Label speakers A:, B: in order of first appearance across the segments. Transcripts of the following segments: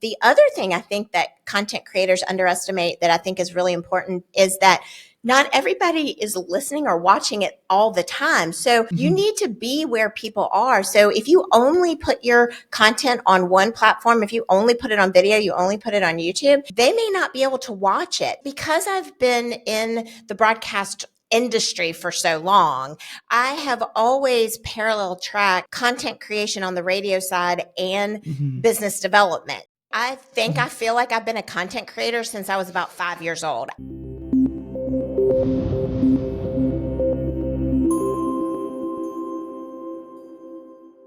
A: the other thing I think that content creators underestimate that I think is really important is that not everybody is listening or watching it all the time. So you need to be where people are. So if you only put your content on one platform, if you only put it on video, you only put it on YouTube, they may not be able to watch it. Because I've been in the broadcast industry for so long, I have always parallel tracked content creation on the radio side and business development. I think I feel like I've been a content creator since I was about 5 years old.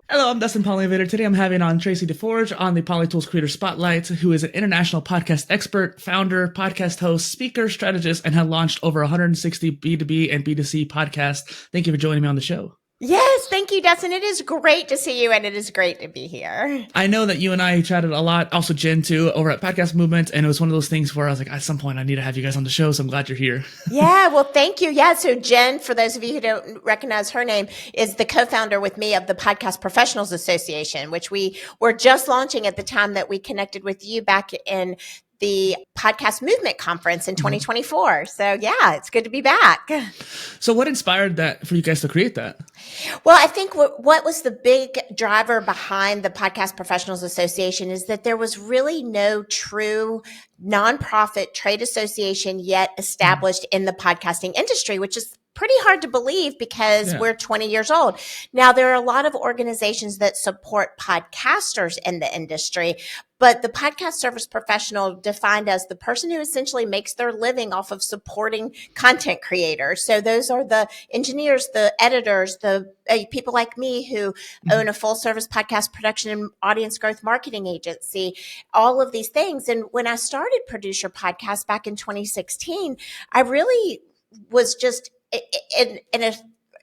B: Hello, I'm Dustin PolyInnovator. Today I'm having on Traci DeForge on the PolyTools Creator Spotlight, who is an international podcast expert, founder, podcast host, speaker, strategist, and has launched over 160 B2B and B2C podcasts. Thank you for joining me on the show.
A: Yes, thank you, Dustin. It is great to see you, and it is great to be here.
B: I know that you and I chatted a lot, also Jen too, over at Podcast Movement, and it was one of those things where I was like, at some point I need to have you guys on the show, so I'm glad you're here.
A: Yeah, well, thank you. Yeah, so Jen, for those of you who don't recognize her name, is the co-founder with me of the Podcast Professionals Association, which we were just launching at the time that we connected with you back in the Podcast Movement Conference in 2024. So yeah, it's good to be back.
B: So what inspired that for you guys to create that?
A: Well, I think what was the big driver behind the Podcast Professionals Association is that there was really no true nonprofit trade association yet established in the podcasting industry, which is pretty hard to believe because we're 20 years old. Now, there are a lot of organizations that support podcasters in the industry, but the podcast service professional defined as the person who essentially makes their living off of supporting content creators. So those are the engineers, the editors, the people like me who own a full service podcast production and audience growth marketing agency, all of these things. And when I started Producer Podcast back in 2016, I really was just in a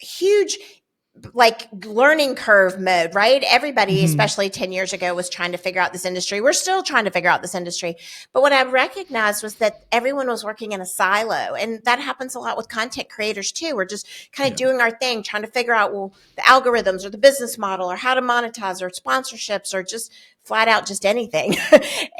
A: huge learning curve mode, right? Everybody, especially 10 years ago, was trying to figure out this industry. We're still trying to figure out this industry. But what I recognized was that everyone was working in a silo. And that happens a lot with content creators too. We're just kind of doing our thing, trying to figure out, well, the algorithms or the business model or how to monetize or sponsorships or just flat out just anything.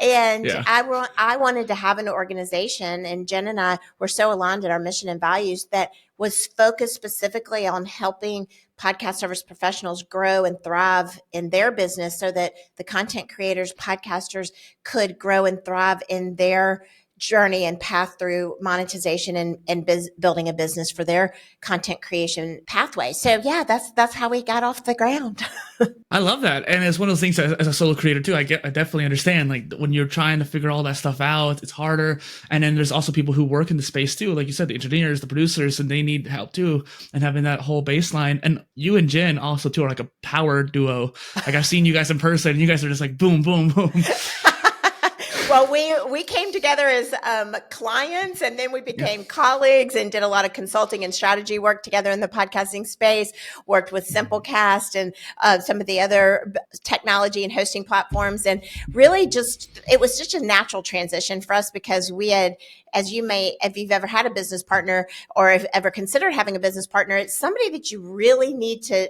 A: And I wanted to have an organization, and Jen and I were so aligned in our mission and values that was focused specifically on helping podcast service professionals grow and thrive in their business so that the content creators, podcasters could grow and thrive in their journey and path through monetization and building a business for their content creation pathway. So yeah, that's how we got off the ground.
B: I love that. And it's one of those things as a solo creator too, I definitely understand, like when you're trying to figure all that stuff out, it's harder. And then there's also people who work in the space too. Like you said, the engineers, the producers, and they need help too. And having that whole baseline, and you and Jen also too are like a power duo. Like I've seen you guys in person and you guys are just like boom, boom, boom.
A: Well, we came together as clients, and then we became colleagues and did a lot of consulting and strategy work together in the podcasting space, worked with Simplecast and some of the other technology and hosting platforms. And really it was just a natural transition for us because we had, if you've ever had a business partner or if ever considered having a business partner, it's somebody that you really need to,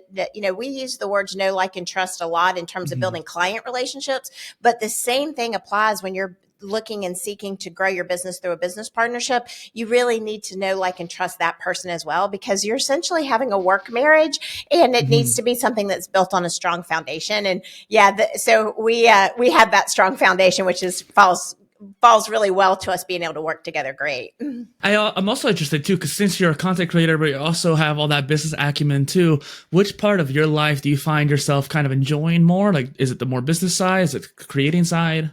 A: we use the words know, like, and trust a lot in terms of building client relationships, but the same thing applies when you're looking and seeking to grow your business through a business partnership. You really need to know, like, and trust that person as well, because you're essentially having a work marriage, and it needs to be something that's built on a strong foundation. And so we have that strong foundation, which falls really well to us being able to work together. Great.
B: I'm also interested too, because since you're a content creator, but you also have all that business acumen too, which part of your life do you find yourself kind of enjoying more? Like, is it the more business side? Is it creating side?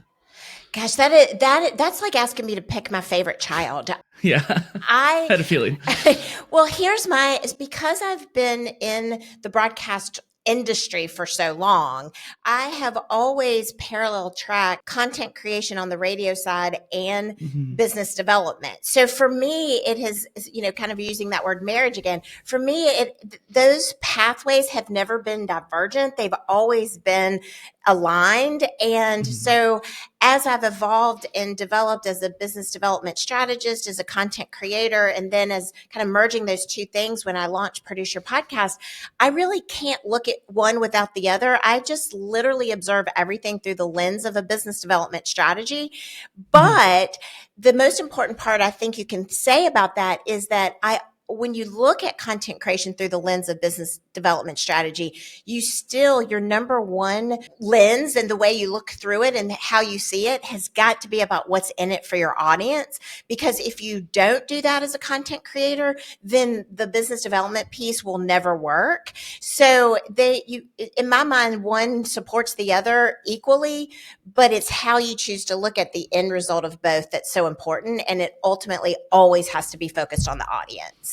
A: Gosh, that's like asking me to pick my favorite child.
B: Yeah, I had a feeling.
A: Well, it's because I've been in the broadcast industry for so long, I have always parallel tracked content creation on the radio side and business development. So for me, it has, kind of using that word marriage again, for me, those pathways have never been divergent. They've always been aligned. And so as I've evolved and developed as a business development strategist, as a content creator, and then as kind of merging those two things when I launched Produce Your Podcast, I really can't look at one without the other. I just literally observe everything through the lens of a business development strategy. But the most important part I think you can say about that is that when you look at content creation through the lens of business development strategy, your number one lens and the way you look through it and how you see it has got to be about what's in it for your audience. Because if you don't do that as a content creator, then the business development piece will never work. So in my mind, one supports the other equally, but it's how you choose to look at the end result of both that's so important. And it ultimately always has to be focused on the audience.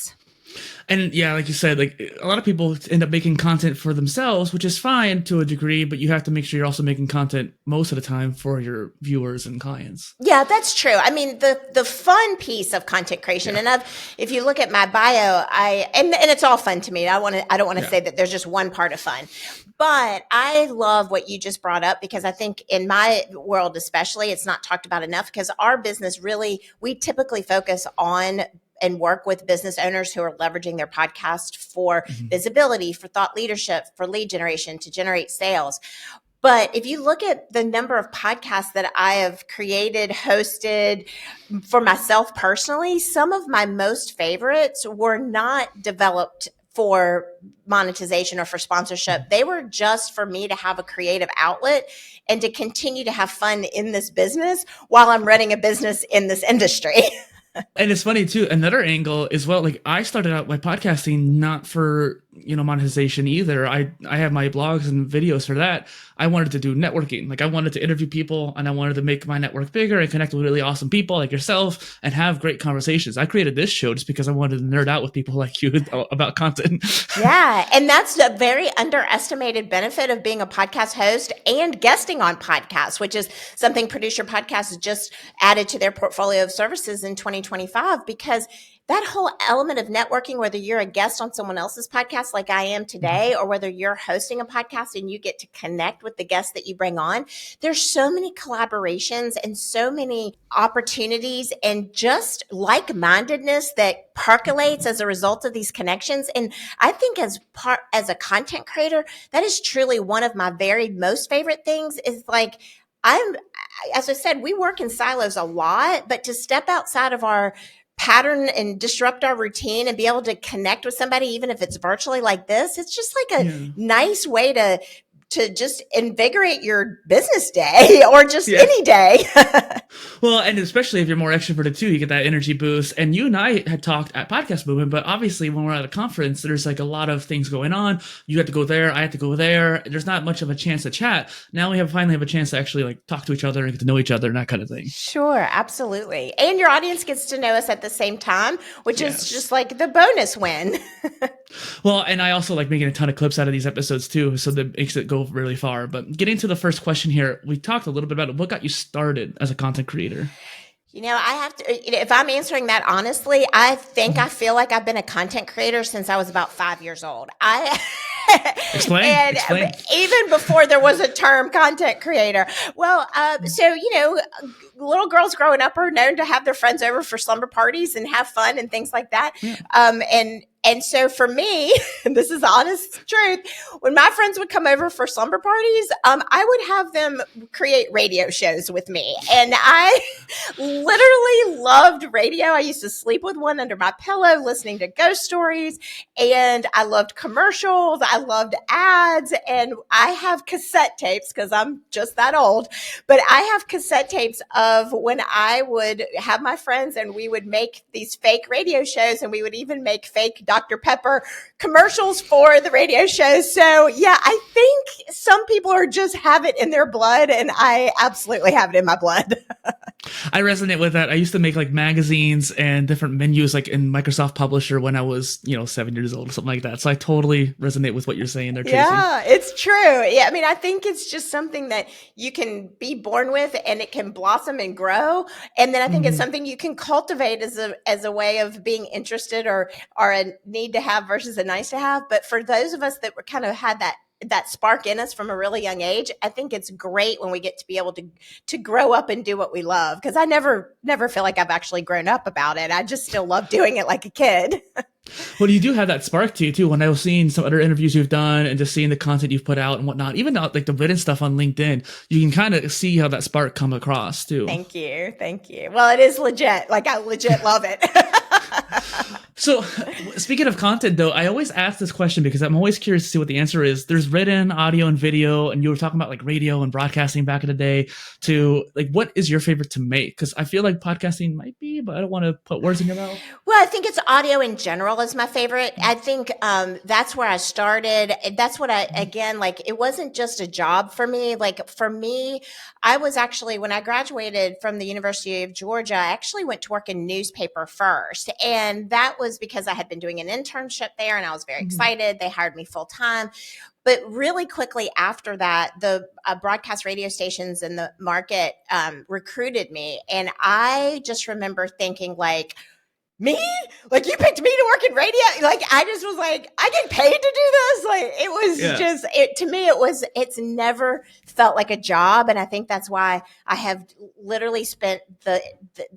B: And yeah, like you said, like a lot of people end up making content for themselves, which is fine to a degree, but you have to make sure you're also making content most of the time for your viewers and clients.
A: Yeah, that's true. I mean, the fun piece of content creation, and if you look at my bio, and it's all fun to me. I don't want to say that there's just one part of fun, but I love what you just brought up, because I think in my world, especially, it's not talked about enough, because our business we typically focus on and work with business owners who are leveraging their podcast for visibility, for thought leadership, for lead generation, to generate sales. But if you look at the number of podcasts that I have created, hosted for myself personally, some of my most favorites were not developed for monetization or for sponsorship. They were just for me to have a creative outlet and to continue to have fun in this business while I'm running a business in this industry.
B: And it's funny too, another angle as well, like I started out my podcasting not for, monetization either. I have my blogs and videos for that. I wanted to do networking. Like I wanted to interview people and I wanted to make my network bigger and connect with really awesome people like yourself and have great conversations. I created this show just because I wanted to nerd out with people like you about content.
A: Yeah. And that's a very underestimated benefit of being a podcast host and guesting on podcasts, which is something Produce Your Podcast has just added to their portfolio of services in 2025, because that whole element of networking, whether you're a guest on someone else's podcast like I am today, or whether you're hosting a podcast and you get to connect with the guests that you bring on, there's so many collaborations and so many opportunities and just like-mindedness that percolates as a result of these connections. And I think as a content creator, that is truly one of my very most favorite things, is like, as I said, we work in silos a lot, but to step outside of our pattern and disrupt our routine and be able to connect with somebody, even if it's virtually like this, it's just like a nice way to just invigorate your business day or just any day.
B: Well, and especially if you're more extroverted too, you get that energy boost. And you and I had talked at Podcast Movement, but obviously when we're at a conference, there's like a lot of things going on. You have to go there, I have to go there. There's not much of a chance to chat. Now we finally have a chance to actually like talk to each other and get to know each other and that kind of thing.
A: Sure, absolutely. And your audience gets to know us at the same time, which is just like the bonus win.
B: Well, and I also like making a ton of clips out of these episodes too, so that makes it go really far. But getting to the first question here, we talked a little bit about it. What got you started as a content creator?
A: I have to, if I'm answering that honestly, I feel like I've been a content creator since I was about 5 years old.
B: Explain.
A: Even before there was a term content creator. Well, so, little girls growing up are known to have their friends over for slumber parties and have fun and things like that. Yeah. And so for me, and this is the honest truth, when my friends would come over for slumber parties, I would have them create radio shows with me. And I literally loved radio. I used to sleep with one under my pillow, listening to ghost stories. And I loved commercials. I loved ads. And I have cassette tapes, because I'm just that old. But I have cassette tapes of when I would have my friends and we would make these fake radio shows, and we would even make fake Dr. Pepper commercials for the radio shows. So yeah, I think some people just have it in their blood, and I absolutely have it in my blood.
B: I resonate with that. I used to make like magazines and different menus like in Microsoft Publisher when I was, 7 years old or something like that. So I totally resonate with what you're saying there, Tracy.
A: Yeah, it's true. Yeah, I mean, I think it's just something that you can be born with, and it can blossom and grow. And then I think it's something you can cultivate as a way of being interested or a need to have versus a nice to have. But for those of us that were kind of had that that spark in us from a really young age, I think it's great when we get to be able to grow up and do what we love. Because I never feel like I've actually grown up about it. I just still love doing it like a kid.
B: Well, you do have that spark to you too. When I was seeing some other interviews you've done and just seeing the content you've put out and whatnot, even like the written stuff on LinkedIn, you can kind of see how that spark come across too.
A: Thank you. Well, it is legit. Like, I legit love it.
B: So speaking of content though, I always ask this question because I'm always curious to see what the answer is. There's written, audio, and video, and you were talking about like radio and broadcasting back in the day to like, what is your favorite to make? Because I feel like podcasting might be, but I don't want to put words in your mouth.
A: Well, I think it's audio in general is my favorite. I think that's where I started. That's what again, like, it wasn't just a job for me. Like, for me, I was actually, when I graduated from the University of Georgia, I actually went to work in newspaper first. And that was because I had been doing an internship there and I was very excited. They hired me full time. But really quickly after that, the broadcast radio stations in the market recruited me. And I just remember thinking, like, me? Like, you picked me to work in radio? Like, I just was like, I get paid to do this? Like, it was to me, it's never felt like a job. And I think that's why I have literally spent the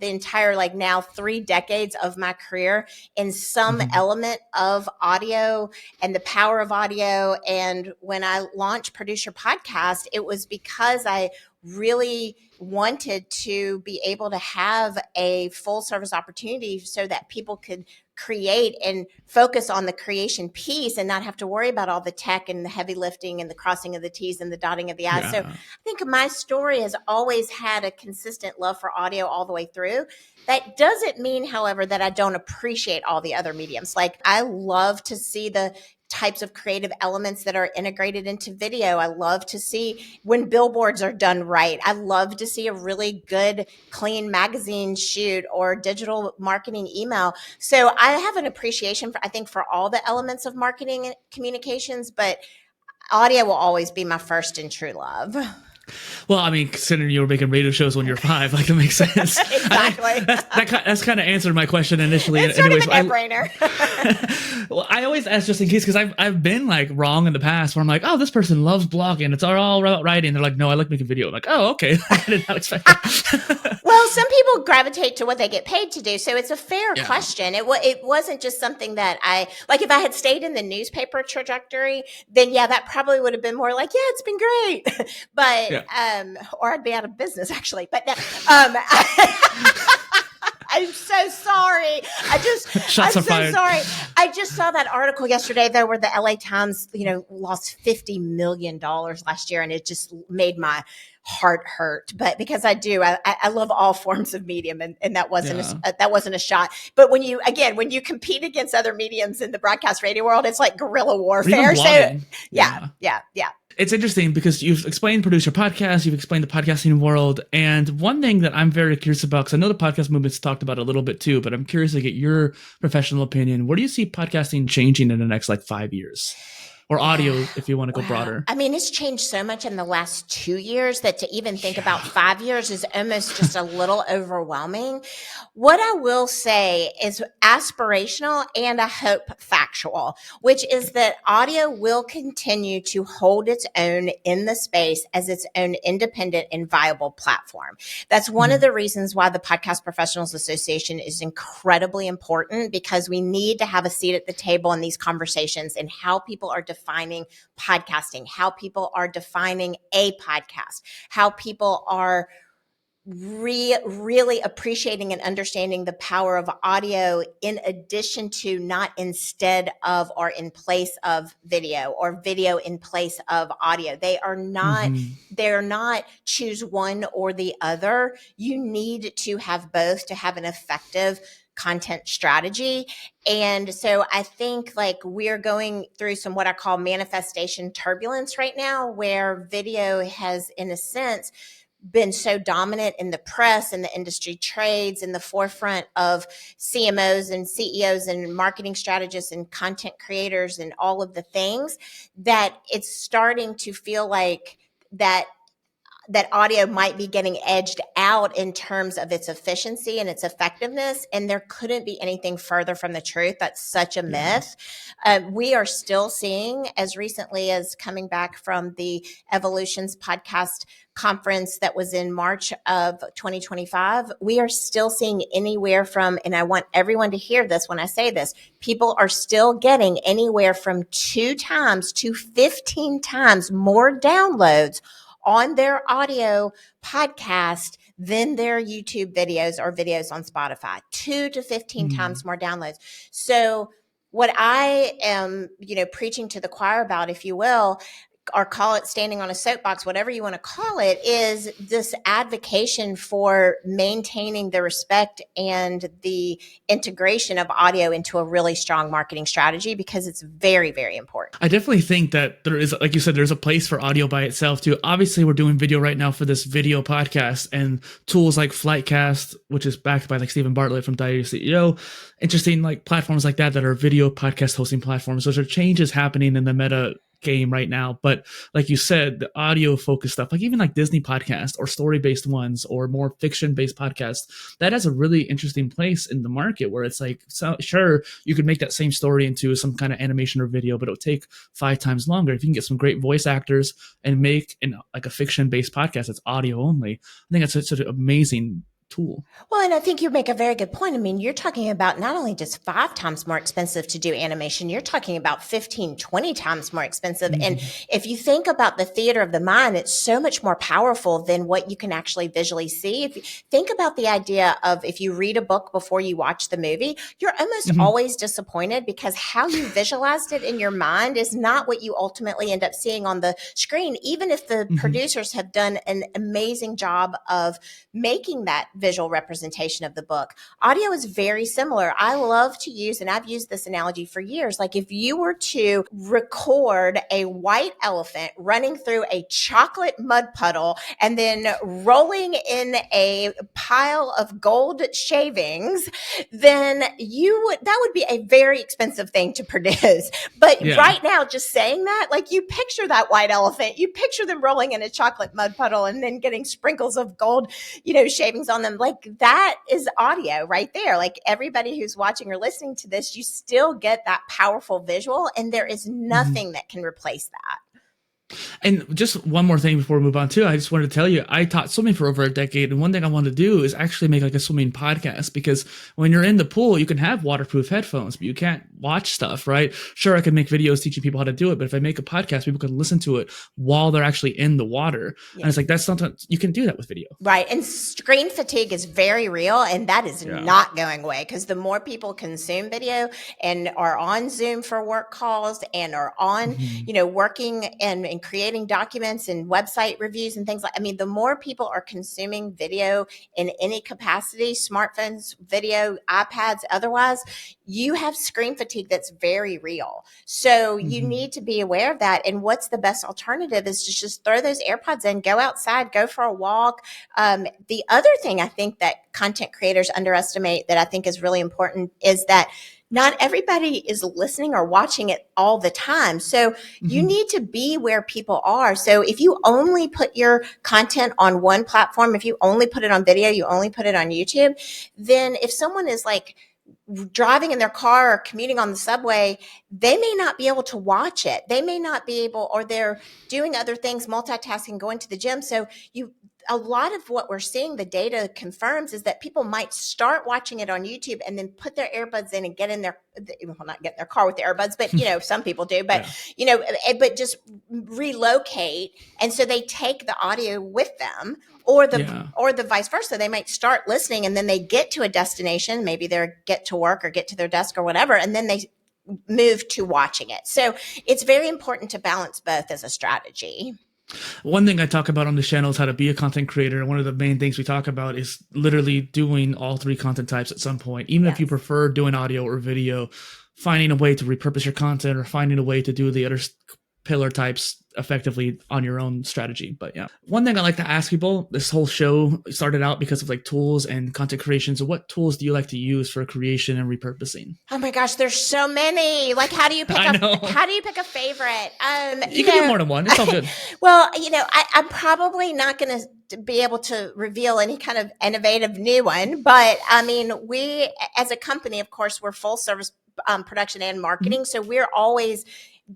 A: entire, like, now 3 decades of my career in some element of audio and the power of audio. And when I launched Produce Your Podcast, it was because I really wanted to be able to have a full service opportunity so that people could create and focus on the creation piece and not have to worry about all the tech and the heavy lifting and the crossing of the T's and the dotting of the I's. So I think my story has always had a consistent love for audio all the way through. That doesn't mean, however, that I don't appreciate all the other mediums. Like, I love to see the types of creative elements that are integrated into video. I love to see when billboards are done right. I love to see a really good, clean magazine shoot or digital marketing email. So I have an appreciation for, I think, for all the elements of marketing and communications, but audio will always be my first and true love.
B: Well, I mean, considering you were making radio shows when you're 5, like, it makes sense.
A: Exactly.
B: That's kind of answered my question initially.
A: It's sort of a no-brainer.
B: Well, I always ask just in case, because I've been like wrong in the past where I'm like, oh, this person loves blogging. It's all about writing. They're like, no, I like making video. I'm like, oh, okay. I did not expect that.
A: Well, some people gravitate to what they get paid to do. So it's a fair question. It wasn't just something that like, if I had stayed in the newspaper trajectory, then that probably would have been more like, it's been great. But, or I'd be out of business actually. But no, I'm so sorry. I'm so sorry. I just saw that article yesterday though, where the LA Times, lost $50 million last year, and it just made my heart hurt. But because I love all forms of medium, and that wasn't a shot. But when you compete against other mediums in the broadcast radio world, it's like guerrilla warfare. So yeah.
B: It's interesting because you've explained Produce Your Podcast, you've explained the podcasting world, and one thing that I'm very curious about, because I know the podcast movement's talked about it a little bit too, but I'm curious to get your professional opinion. Where do you see podcasting changing in the next 5 years? Or audio, if you want to go broader.
A: I mean, it's changed so much in the last 2 years that to even think about 5 years is almost just a little overwhelming. What I will say is aspirational and I hope factual, which is that audio will continue to hold its own in the space as its own independent and viable platform. That's one of the reasons why the Podcast Professionals Association is incredibly important, because we need to have a seat at the table in these conversations and how people are defining podcasting, how people are defining a podcast, how people are really appreciating and understanding the power of audio in addition to, not instead of or in place of video, or video in place of audio. They are not, they're not choose one or the other. You need to have both to have an effective content strategy. And so I think we're going through some what I call manifestation turbulence right now, where video has, in a sense, been so dominant in the press and the industry trades, in the forefront of CMOs and CEOs and marketing strategists and content creators and all of the things, that it's starting to feel like that that audio might be getting edged out in terms of its efficiency and its effectiveness. And there couldn't be anything further from the truth. That's such a myth. We are still seeing, as recently as coming back from the Evolutions podcast conference that was in March of 2025, we are still seeing anywhere from, and I want everyone to hear this when I say this, people are still getting anywhere from 2 times to 15 times more downloads on their audio podcast than their YouTube videos or videos on Spotify. 2 to 15 times more downloads. So what I am, preaching to the choir about, if you will, or call it standing on a soapbox, whatever you want to call it, is this advocacy for maintaining the respect and the integration of audio into a really strong marketing strategy, because it's very, very important.
B: I definitely think that there is, like you said, there's a place for audio by itself too. Obviously, we're doing video right now for this video podcast, and tools like Flightcast, which is backed by like Stephen Bartlett from Diary CEO, interesting like platforms like that are video podcast hosting platforms. Those are changes happening in the meta game right now. But like you said, the audio focused stuff, like even like Disney podcasts or story based ones or more fiction based podcasts, that has a really interesting place in the market where it's like, so sure, you could make that same story into some kind of animation or video, but it'll take 5 times longer. If you can get some great voice actors and make like a fiction based podcast that's audio only, I think that's such an amazing tool.
A: Well, and I think you make a very good point. I mean, you're talking about not only just 5 times more expensive to do animation, you're talking about 15, 20 times more expensive. And if you think about the theater of the mind, it's so much more powerful than what you can actually visually see. If you think about the idea of, if you read a book before you watch the movie, you're almost always disappointed, because how you visualized it in your mind is not what you ultimately end up seeing on the screen, even if the producers have done an amazing job of making that visual representation of the book. Audio is very similar. I love to use, and I've used this analogy for years, like if you were to record a white elephant running through a chocolate mud puddle and then rolling in a pile of gold shavings, then that would be a very expensive thing to produce. But right now, just saying that, like, you picture that white elephant, you picture them rolling in a chocolate mud puddle and then getting sprinkles of gold, shavings on them. Like, that is audio right there. Like, everybody who's watching or listening to this, you still get that powerful visual, and there is nothing that can replace that.
B: And just one more thing before we move on too, I just wanted to tell you, I taught swimming for over a decade, and one thing I wanted to do is actually make like a swimming podcast, because when you're in the pool, you can have waterproof headphones, but you can't watch stuff, right? Sure, I can make videos teaching people how to do it, but if I make a podcast, people can listen to it while they're actually in the water. And it's like, that's something you can do that with video.
A: Right. And screen fatigue is very real, and that is not going away, because the more people consume video and are on Zoom for work calls and are on, working and creating documents and website reviews and things like, the more people are consuming video in any capacity, smartphones, video, iPads, otherwise, you have screen fatigue that's very real. So you need to be aware of that. And what's the best alternative is to just throw those AirPods in, go outside, go for a walk. The other thing I think that content creators underestimate that I think is really important is that not everybody is listening or watching it all the time. So you need to be where people are. So if you only put your content on one platform, if you only put it on video, you only put it on YouTube, then if someone is like driving in their car or commuting on the subway, they may not be able to watch it. They may not be able, or they're doing other things, multitasking, going to the gym. So a lot of what we're seeing, the data confirms, is that people might start watching it on YouTube and then put their earbuds in and get in their, well, not get in their car with the earbuds, but some people do, but but just relocate. And so they take the audio with them, or the vice versa. They might start listening and then they get to a destination, maybe they get to work or get to their desk or whatever, and then they move to watching it. So it's very important to balance both as a strategy.
B: One thing I talk about on the channel is how to be a content creator. And one of the main things we talk about is literally doing all 3 content types at some point. Even if you prefer doing audio or video, finding a way to repurpose your content or finding a way to do the other pillar types effectively on your own strategy. But yeah, one thing I like to ask people, this whole show started out because of like tools and content creation. So what tools do you like to use for creation and repurposing?
A: Oh my gosh, there's so many. Like, how do you pick a favorite?
B: You can do more than one. It's all good.
A: Well, I'm probably not going to be able to reveal any kind of innovative new one, but I mean, we as a company, of course, we're full service production and marketing. Mm-hmm. So we're always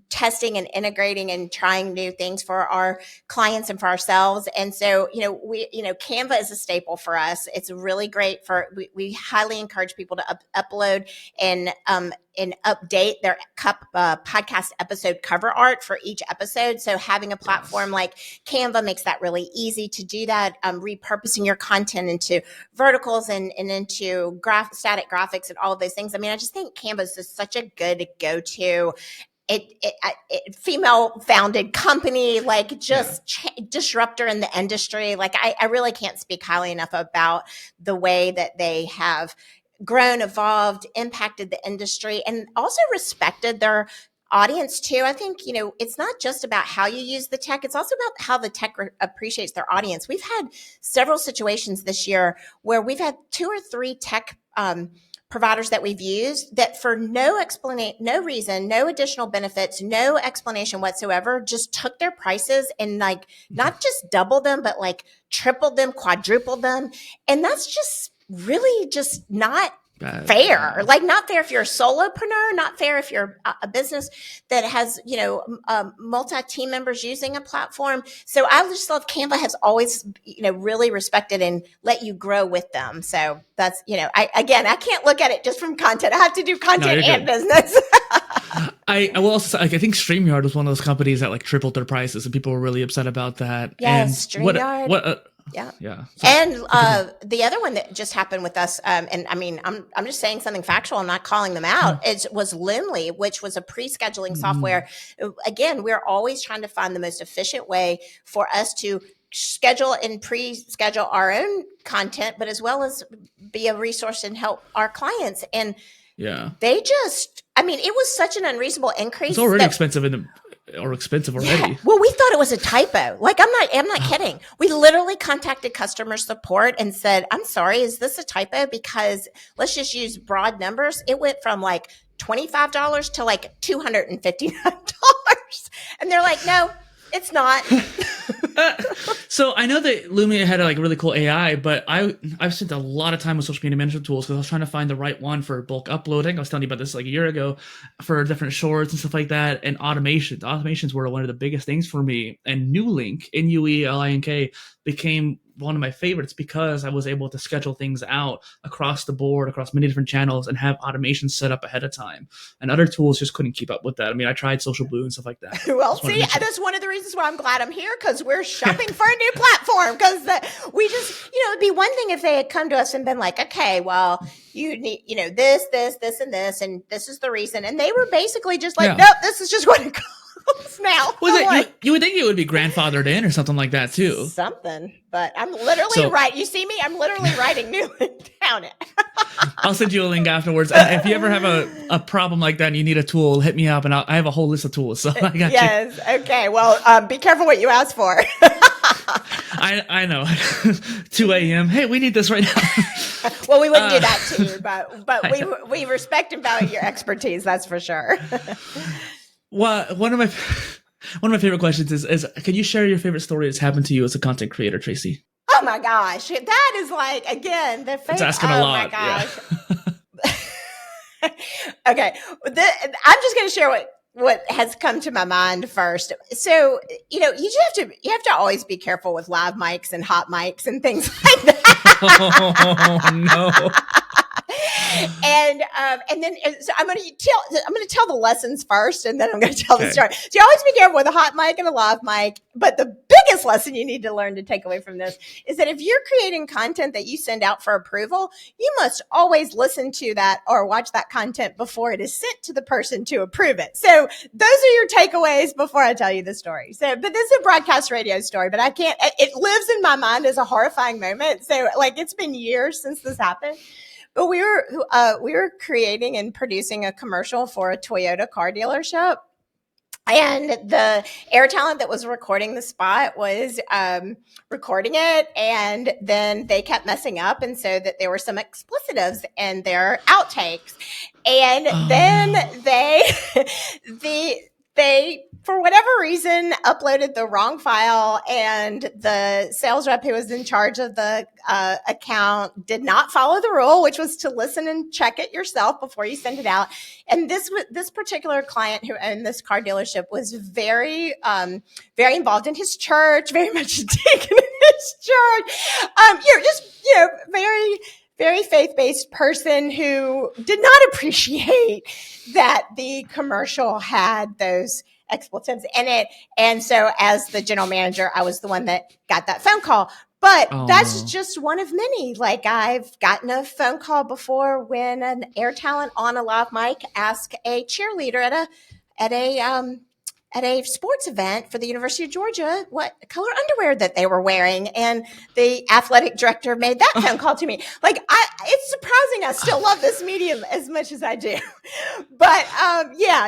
A: testing and integrating and trying new things for our clients and for ourselves. And so, Canva is a staple for us. It's really great we highly encourage people to upload and update their podcast episode cover art for each episode. So having a platform like Canva makes that really easy to do that, repurposing your content into verticals and into static graphics and all of those things. I mean, I just think Canva is just such a good go-to female founded company, like disruptor in the industry. Like I really can't speak highly enough about the way that they have grown, evolved, impacted the industry, and also respected their audience too. I think, it's not just about how you use the tech. It's also about how the tech appreciates their audience. We've had several situations this year where we've had 2 or 3 tech providers that we've used that for no reason, no additional benefits, no explanation whatsoever, just took their prices and like not just doubled them, but like tripled them, quadrupled them. And that's just really just not fair. Like not fair if you're a solopreneur, not fair if you're a business that has, multi-team members using a platform. So I just love Canva has always, really respected and let you grow with them. So that's, I can't look at it just from content. I have to do content and business.
B: I will also say, I think StreamYard was one of those companies that like tripled their prices and people were really upset about that.
A: Yes,
B: and
A: StreamYard.
B: Yeah.
A: So, and the other one that just happened with us, and I mean, I'm just saying something factual. I'm not calling them out. It was Loomly, which was a pre-scheduling software. Again, we're always trying to find the most efficient way for us to schedule and pre-schedule our own content, but as well as be a resource and help our clients. And they just, I mean, it was such an unreasonable increase.
B: It's already expensive already.
A: Yeah. Well, we thought it was a typo. Like, I'm not kidding. We literally contacted customer support and said, I'm sorry, is this a typo? Because let's just use broad numbers. It went from like $25 to like $259. And they're like, no, it's not.
B: So I know that Lumia had like a really cool AI, but I've spent a lot of time with social media management tools because I was trying to find the right one for bulk uploading. I was telling you about this like a year ago for different shorts and stuff like that, and automation. Automations were one of the biggest things for me. And Newlink, Nuelink, became one of my favorites because I was able to schedule things out across the board, across many different channels, and have automation set up ahead of time. And other tools just couldn't keep up with that. I mean, I tried Social Blue and stuff like that.
A: Well, see, that's one of the reasons why I'm glad I'm here, because we're shopping for a new platform. Because we just, it'd be one thing if they had come to us and been like, okay, well, you need, this, and this, and this is the reason. And they were basically just like, nope, this is just what it costs now.
B: You would think it would be grandfathered in or something like that too.
A: Something, but I'm literally you see me? I'm literally writing new down it.
B: I'll send you a link afterwards. And if you ever have a problem like that and you need a tool, hit me up, and I have a whole list of tools. So I got you.
A: Yes. Okay. Well, be careful what you ask for.
B: I know. 2 a.m. Hey, we need this right now.
A: Well, we wouldn't do that to you, but we respect and value your expertise. That's for sure.
B: Well, one of my favorite questions is can you share your favorite story that's happened to you as a content creator, Tracy?
A: Oh my gosh, that is like, again, the favorite.
B: It's asking a lot.
A: Oh my gosh. Okay, I'm just going to share what has come to my mind first. So, you have to always be careful with live mics and hot mics and things like that.
B: Oh no.
A: And then so I'm going to tell the lessons first, and then I'm going to tell the story. So you always be careful with a hot mic and a live mic. But the biggest lesson you need to learn to take away from this is that if you're creating content that you send out for approval, you must always listen to that or watch that content before it is sent to the person to approve it. So those are your takeaways before I tell you the story. But this is a broadcast radio story, but it lives in my mind as a horrifying moment. So like, it's been years since this happened. But we were creating and producing a commercial for a Toyota car dealership. And the air talent that was recording the spot was recording it, and then they kept messing up, and so that there were some explicitives in their outtakes, and then they for whatever reason uploaded the wrong file, and the sales rep who was in charge of the account did not follow the rule, which was to listen and check it yourself before you send it out. And this particular client who owned this car dealership was very involved in his church, very much taken in his church. Very, very faith-based person who did not appreciate that the commercial had those expletives in it. And so as the general manager, I was the one that got that phone call. But that's just one of many. Like, I've gotten a phone call before when an air talent on a live mic asked a cheerleader at a sports event for the University of Georgia what color underwear that they were wearing, and the athletic director made that phone call to me. Like, it's surprising I still love this medium as much as I do. But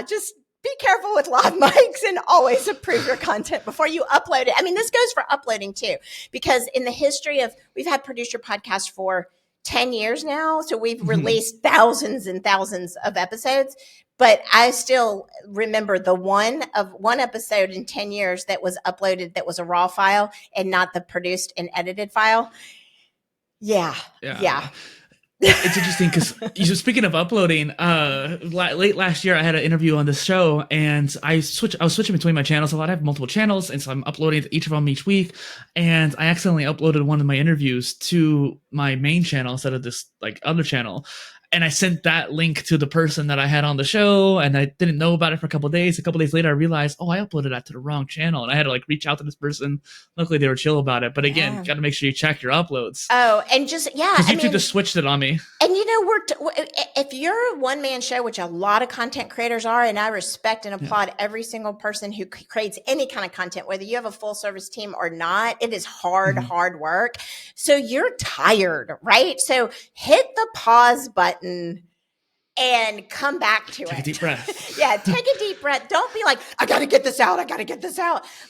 A: just be careful with live mics and always approve your content before you upload it. I mean, this goes for uploading too, because in the history of, we've had Produce Your Podcast for 10 years now. So we've released thousands and thousands of episodes, but I still remember the one episode in 10 years that was uploaded that was a raw file and not the produced and edited file. Yeah.
B: It's interesting because speaking of uploading, late last year I had an interview on this show, and I was switching between my channels a lot. I have multiple channels, and so I'm uploading each of them each week. And I accidentally uploaded one of my interviews to my main channel instead of this other channel. And I sent that link to the person that I had on the show, and I didn't know about it for a couple of days. A couple of days later, I realized, I uploaded that to the wrong channel, and I had to reach out to this person. Luckily, they were chill about it. But again, got to make sure you check your uploads.
A: Oh, and just because
B: YouTube just switched it on me.
A: And if you're a one-man show, which a lot of content creators are, and I respect and applaud every single person who creates any kind of content, whether you have a full service team or not, it is hard work. So you're tired, right? So hit the pause button and come back to it.
B: Take a deep breath.
A: Take a deep breath. Don't be like, I got to get this out.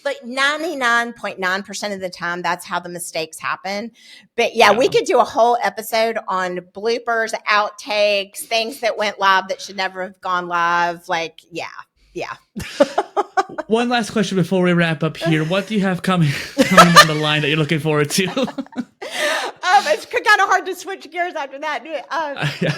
A: Like 99.9% of the time, that's how the mistakes happen. But we could do a whole episode on bloopers, outtakes, things that went live that should never have gone live.
B: One last question before we wrap up here. What do you have coming down the line that you're looking forward to?
A: It's kind of hard to switch gears after that.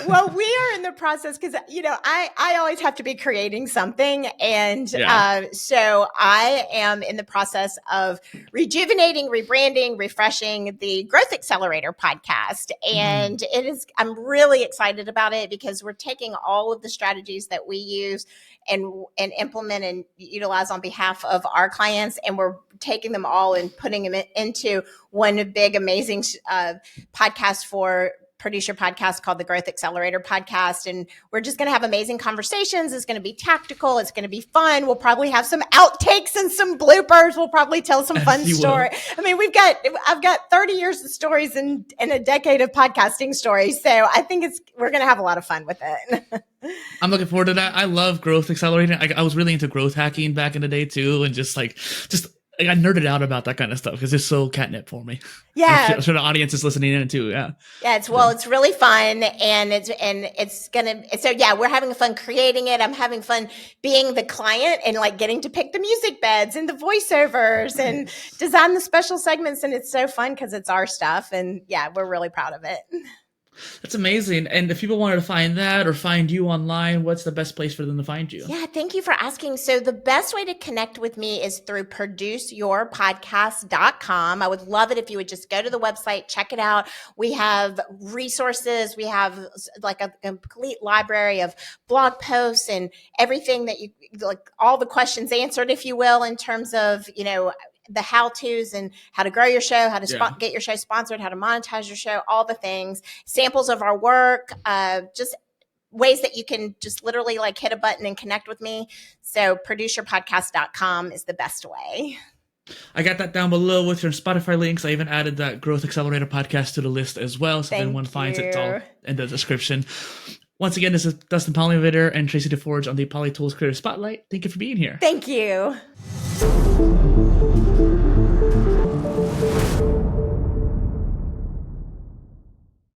A: Well, we are in the process because, I always have to be creating something. And so I am in the process of rejuvenating, rebranding, refreshing the Growth Accelerator podcast. And I'm really excited about it because we're taking all of the strategies that we use and implement and utilize on behalf of our clients, and we're taking them all and putting them into one big amazing podcast for Produce Your Podcast called the Growth Accelerator Podcast. And we're just going to have amazing conversations. It's going to be tactical. It's going to be fun. We'll probably have some outtakes and some bloopers. We'll probably tell some fun story. I mean, I've got 30 years of stories and a decade of podcasting stories. So I think we're going to have a lot of fun with it.
B: I'm looking forward to that. I love Growth Accelerator. I was really into growth hacking back in the day too. And I nerded out about that kind of stuff because it's so catnip for me.
A: Yeah.
B: I'm sure the audience is listening in too. Yeah.
A: Yeah. It's really fun. We're having fun creating it. I'm having fun being the client and getting to pick the music beds and the voiceovers and design the special segments. And it's so fun because it's our stuff. And we're really proud of it.
B: That's amazing. And if people wanted to find that or find you online, what's the best place for them to find you?
A: Yeah, thank you for asking. So the best way to connect with me is through produceyourpodcast.com. I would love it if you would just go to the website, check it out. We have resources. We have a complete library of blog posts and everything that all the questions answered, if you will, in terms of, the how-tos and how to grow your show, how to get your show sponsored, how to monetize your show, all the things, samples of our work, just ways that you can just literally hit a button and connect with me. So produceyourpodcast.com is the best way.
B: I got that down below with your Spotify links. I even added that Growth Accelerator podcast to the list as well. So if anyone finds it, it's all in the description. Once again, this is Dustin PolyInnovator and Tracy DeForge on the PolyTools Creator Spotlight. Thank you for being here.
A: Thank you.